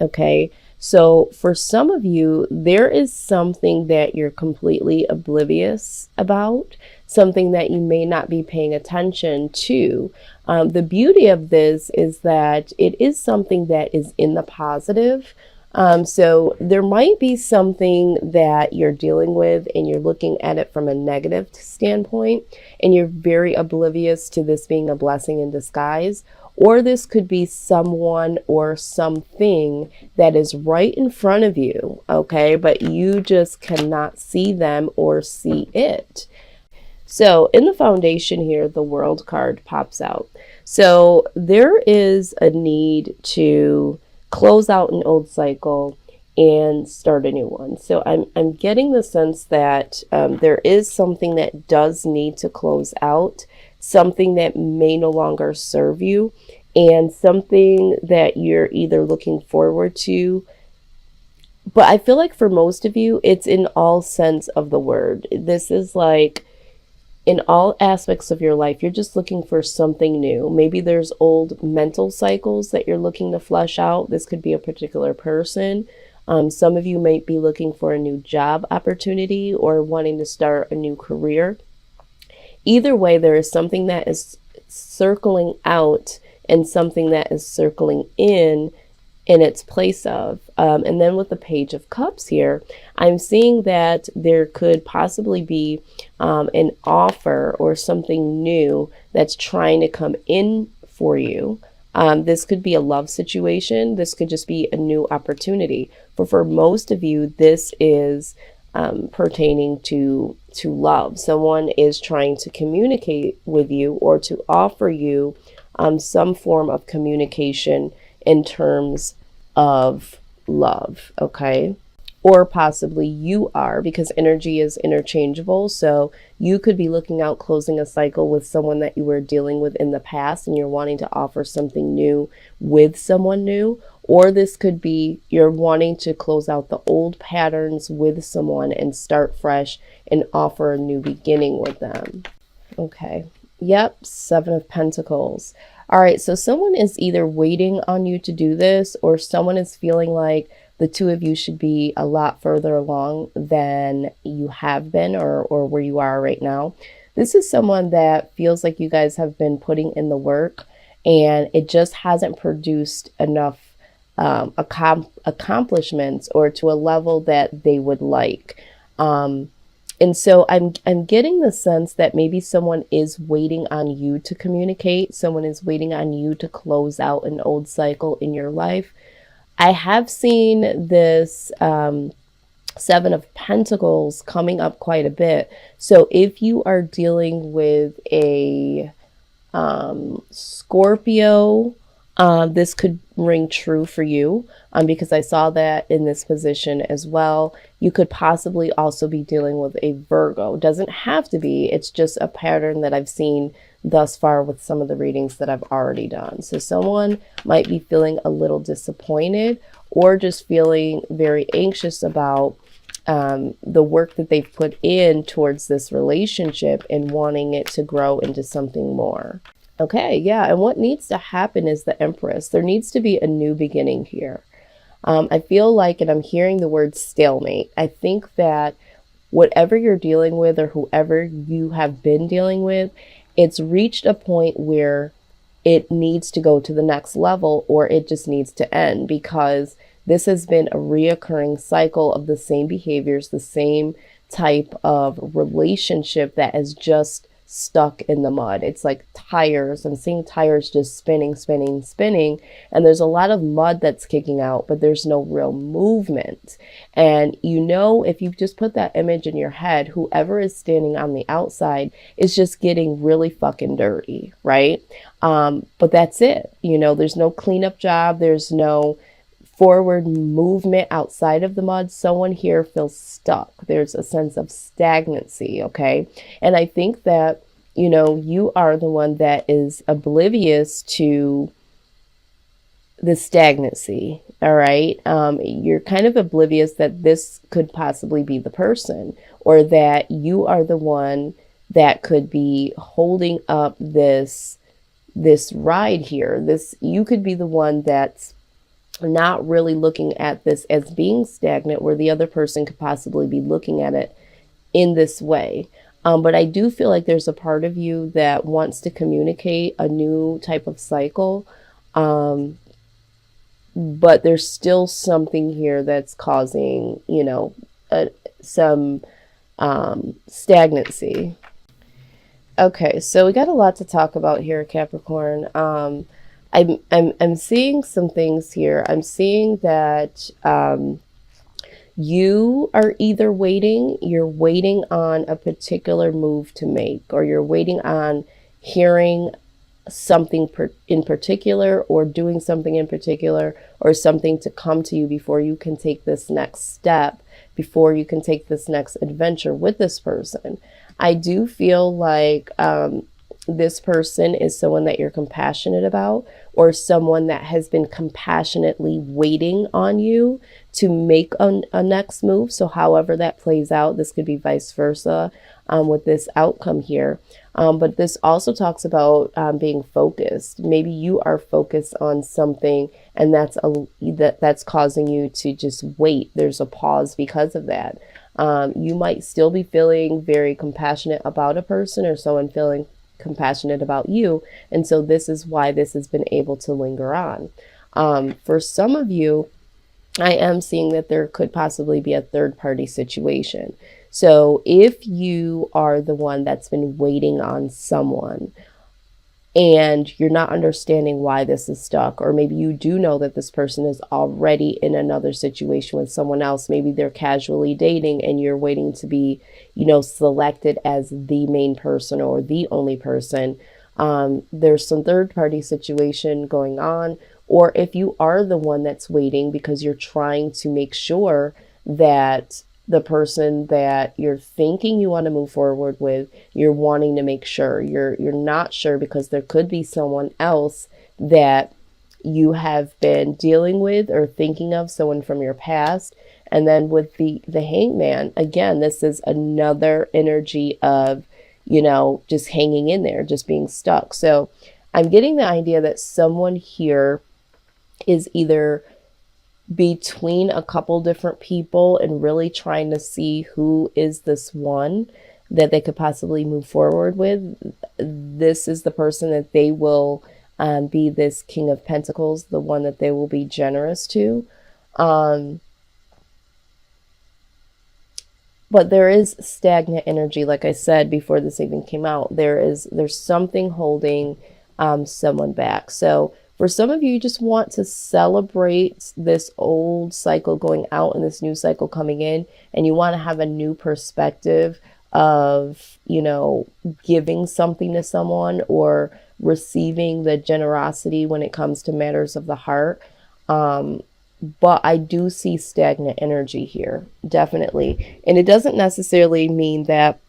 Okay. So for some of you, there is something that you're completely oblivious about, something that you may not be paying attention to. The beauty of this is that it is something that is in the positive. So there might be something that you're dealing with and you're looking at it from a negative standpoint, and you're very oblivious to this being a blessing in disguise. Or this could be someone or something that is right in front of you, okay? But you just cannot see them or see it. So in the foundation here, the World card pops out. So there is a need to close out an old cycle and start a new one. So I'm getting the sense that there is something that does need to close out, something that may no longer serve you, and something that you're either looking forward to. But I feel like for most of you, it's in all sense of the word. This is like in all aspects of your life, you're just looking for something new. Maybe there's old mental cycles that you're looking to flush out. This could be a particular person. Some of you might be looking for a new job opportunity or wanting to start a new career. Either way, there is something that is circling out and something that is circling in its place of. And then with the Page of Cups here, I'm seeing that there could possibly be an offer or something new that's trying to come in for you. This could be a love situation. This could just be a new opportunity. But for most of you, this is pertaining to love. Someone is trying to communicate with you or to offer you some form of communication in terms of love, okay? Or possibly you are, because energy is interchangeable. So you could be looking out, closing a cycle with someone that you were dealing with in the past, and you're wanting to offer something new with someone new. Or this could be you're wanting to close out the old patterns with someone and start fresh and offer a new beginning with them. Okay. Yep. 7 of Pentacles. All right. So someone is either waiting on you to do this, or someone is feeling like the two of you should be a lot further along than you have been or where you are right now. This is someone that feels like you guys have been putting in the work and it just hasn't produced enough accomplishments or to a level that they would like. And so I'm getting the sense that maybe someone is waiting on you to communicate. Someone is waiting on you to close out an old cycle in your life. I have seen this 7 of Pentacles coming up quite a bit. So if you are dealing with a Scorpio, this could ring true for you because I saw that in this position as well. You could possibly also be dealing with a Virgo. Doesn't have to be. It's just a pattern that I've seen thus far with some of the readings that I've already done. So someone might be feeling a little disappointed or just feeling very anxious about the work that they've put in towards this relationship and wanting it to grow into something more. Okay, yeah, and what needs to happen is the Empress. There needs to be a new beginning here. I feel like, and I'm hearing the word stalemate. I think that whatever you're dealing with or whoever you have been dealing with, it's reached a point where it needs to go to the next level or it just needs to end, because this has been a reoccurring cycle of the same behaviors, the same type of relationship that has just stuck in the mud. It's like tires. I'm seeing tires just spinning, spinning, spinning. And there's a lot of mud that's kicking out, but there's no real movement. And you know, if you just put that image in your head, whoever is standing on the outside is just getting really fucking dirty, right? But that's it. You know, there's no cleanup job. There's no forward movement outside of the mud. Someone here feels stuck. There's a sense of stagnancy, okay? And I think that, you know, you are the one that is oblivious to the stagnancy, all right? You're kind of oblivious that this could possibly be the person, or that you are the one that could be holding up this ride here. You could be the one that's not really looking at this as being stagnant, where the other person could possibly be looking at it in this way. But I do feel like there's a part of you that wants to communicate a new type of cycle. But there's still something here that's causing, some stagnancy. Okay, so we got a lot to talk about here, Capricorn. I'm seeing some things here. I'm seeing that you are either you're waiting on a particular move to make, or you're waiting on hearing something in particular, or doing something in particular, or something to come to you before you can take this next step, before you can take this next adventure with this person. I do feel like this person is someone that you're compassionate about, or someone that has been compassionately waiting on you to make a next move. So however that plays out, this could be vice versa with this outcome here. But this also talks about being focused. Maybe you are focused on something, and that's causing you to just wait. There's a pause because of that. You might still be feeling very compassionate about a person, or someone feeling compassionate about you. And so this is why this has been able to linger on. For some of you, I am seeing that there could possibly be a third party situation. So if you are the one that's been waiting on someone, and you're not understanding why this is stuck, or maybe you do know that this person is already in another situation with someone else, maybe they're casually dating and you're waiting to be, selected as the main person or the only person. There's some third party situation going on. Or if you are the one that's waiting because you're trying to make sure that the person that you're thinking you want to move forward with, you're wanting to make sure. You're not sure because there could be someone else that you have been dealing with or thinking of, someone from your past. And then with the hangman, again, this is another energy of, just hanging in there, just being stuck. So I'm getting the idea that someone here is either between a couple different people and really trying to see who is this one that they could possibly move forward with. This is the person that they will be this King of Pentacles, the one that they will be generous to. But there is stagnant energy, like I said before this even came out. There's something holding someone back. So for some of you, you just want to celebrate this old cycle going out and this new cycle coming in, and you want to have a new perspective of, giving something to someone or receiving the generosity when it comes to matters of the heart. But I do see stagnant energy here, definitely. And it doesn't necessarily mean that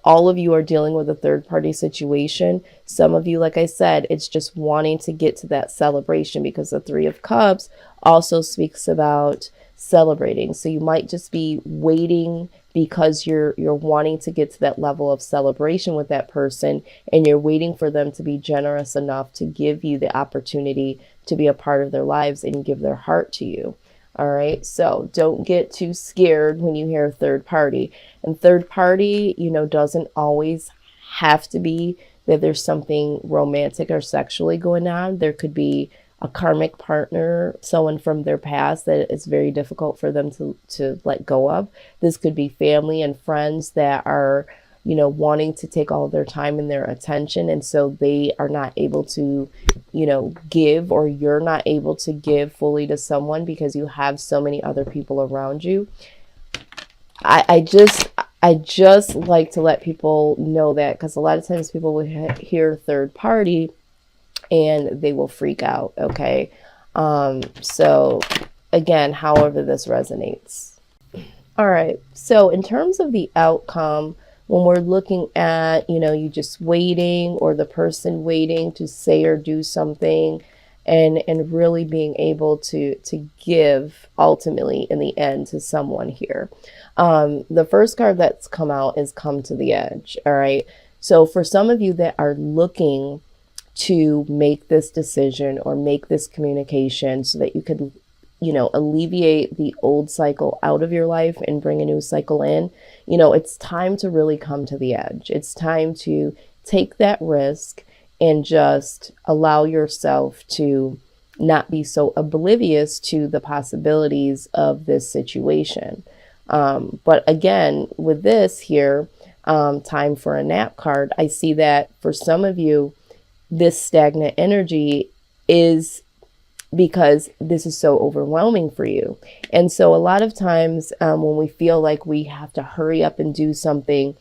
all of you are dealing with a third party situation. Some of you, like I said, it's just wanting to get to that celebration, because the Three of Cups also speaks about celebrating. So you might just be waiting because you're wanting to get to that level of celebration with that person, and you're waiting for them to be generous enough to give you the opportunity to be a part of their lives and give their heart to you. All right. So don't get too scared when you hear third party. And third party, doesn't always have to be that there's something romantic or sexually going on. There could be a karmic partner, someone from their past that it's very difficult for them to let go of. This could be family and friends that are, wanting to take all their time and their attention. And so they are not able to, give, or you're not able to give fully to someone because you have so many other people around you. I just like to let people know that, because a lot of times people will hear third party and they will freak out. Okay. So again, however this resonates. All right. So in terms of the outcome, when we're looking at, you just waiting, or the person waiting to say or do something, and really being able to give ultimately in the end to someone here. The first card that's come out is Come to the Edge. All right. So for some of you that are looking to make this decision or make this communication so that you could, alleviate the old cycle out of your life and bring a new cycle in. It's time to really come to the edge. It's time to take that risk and just allow yourself to not be so oblivious to the possibilities of this situation. But again, with this here, time for a nap card, I see that for some of you, this stagnant energy is because this is so overwhelming for you. And so a lot of times when we feel like we have to hurry up and do something,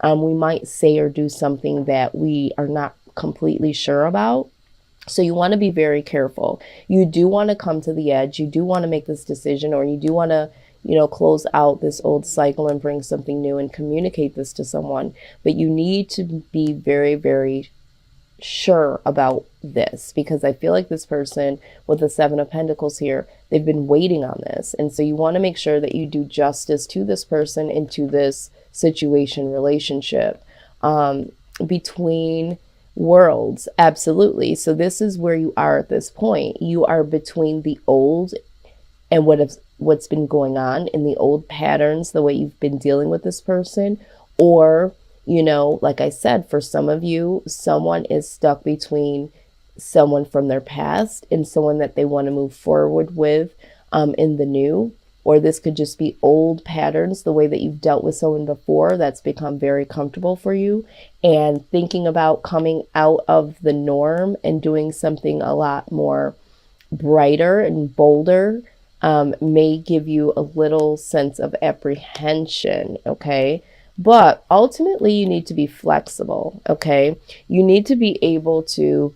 we might say or do something that we are not completely sure about. So you want to be very careful. You do want to come to the edge. You do want to make this decision, or you do want to, close out this old cycle and bring something new and communicate this to someone. But you need to be very, very sure about this, because I feel like this person with the Seven of Pentacles here, they've been waiting on this. And so you want to make sure that you do justice to this person and to this situation, relationship, between worlds. Absolutely. So this is where you are at this point. You are between the old and what's been going on in the old patterns, the way you've been dealing with this person, or like I said, for some of you, someone is stuck between someone from their past and someone that they want to move forward with in the new. Or this could just be old patterns, the way that you've dealt with someone before that's become very comfortable for you. And thinking about coming out of the norm and doing something a lot more brighter and bolder may give you a little sense of apprehension, okay? But ultimately, you need to be flexible, okay? You need to be able to,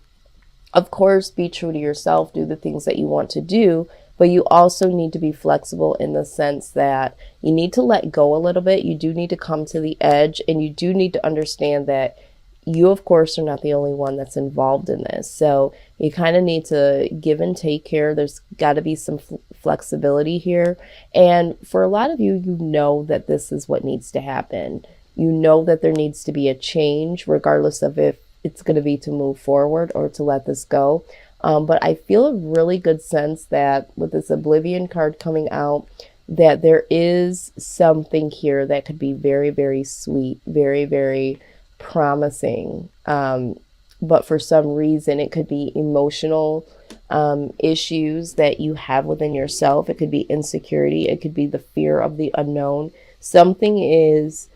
of course, be true to yourself, do the things that you want to do, but you also need to be flexible in the sense that you need to let go a little bit. You do need to come to the edge, and you do need to understand that you, of course, are not the only one that's involved in this. So you kind of need to give and take here. There's got to be some flexibility here. And for a lot of you, you know that this is what needs to happen. You know that there needs to be a change, regardless of if it's going to be to move forward or to let this go. But I feel a really good sense that with this Oblivion card coming out, that there is something here that could be very, very sweet, very, very promising. But for some reason, it could be emotional issues that you have within yourself. It could be insecurity. It could be the fear of the unknown. Something is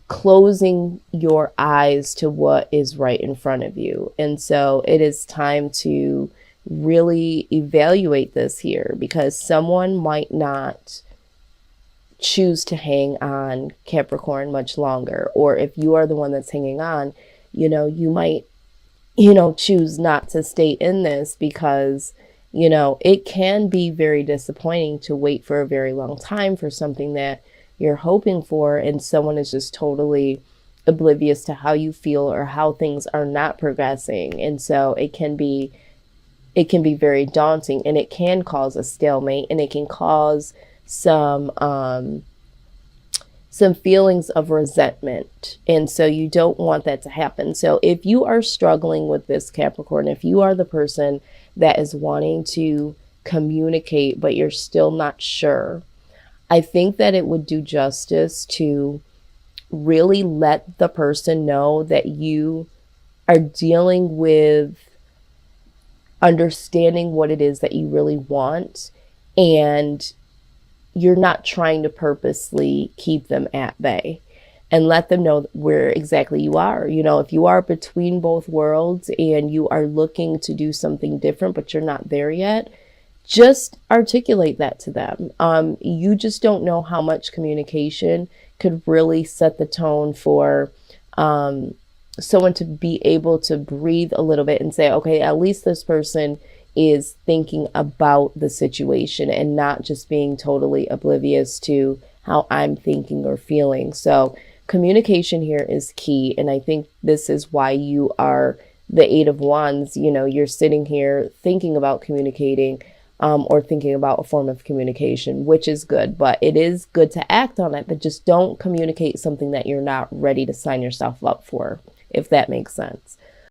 closing your eyes to what is right in front of you. And so it is time to really evaluate this here, because someone might not choose to hang on, Capricorn, much longer. Or if you are the one that's hanging on, you might, choose not to stay in this because, it can be very disappointing to wait for a very long time for something that you're hoping for, and someone is just totally oblivious to how you feel or how things are not progressing. And so it can be very daunting, and it can cause a stalemate, and it can cause some feelings of resentment. And so you don't want that to happen. So if you are struggling with this, Capricorn, if you are the person that is wanting to communicate, but you're still not sure, I think that it would do justice to really let the person know that you are dealing with understanding what it is that you really want, and you're not trying to purposely keep them at bay, and let them know where exactly you are. If you are between both worlds and you are looking to do something different, but you're not there yet, just articulate that to them. You just don't know how much communication could really set the tone for someone to be able to breathe a little bit and say, okay, at least this person is thinking about the situation and not just being totally oblivious to how I'm thinking or feeling. So communication here is key. And I think this is why you are the Eight of Wands. You're sitting here thinking about communicating, or thinking about a form of communication, which is good, but it is good to act on it, but just don't communicate something that you're not ready to sign yourself up for, if that makes sense.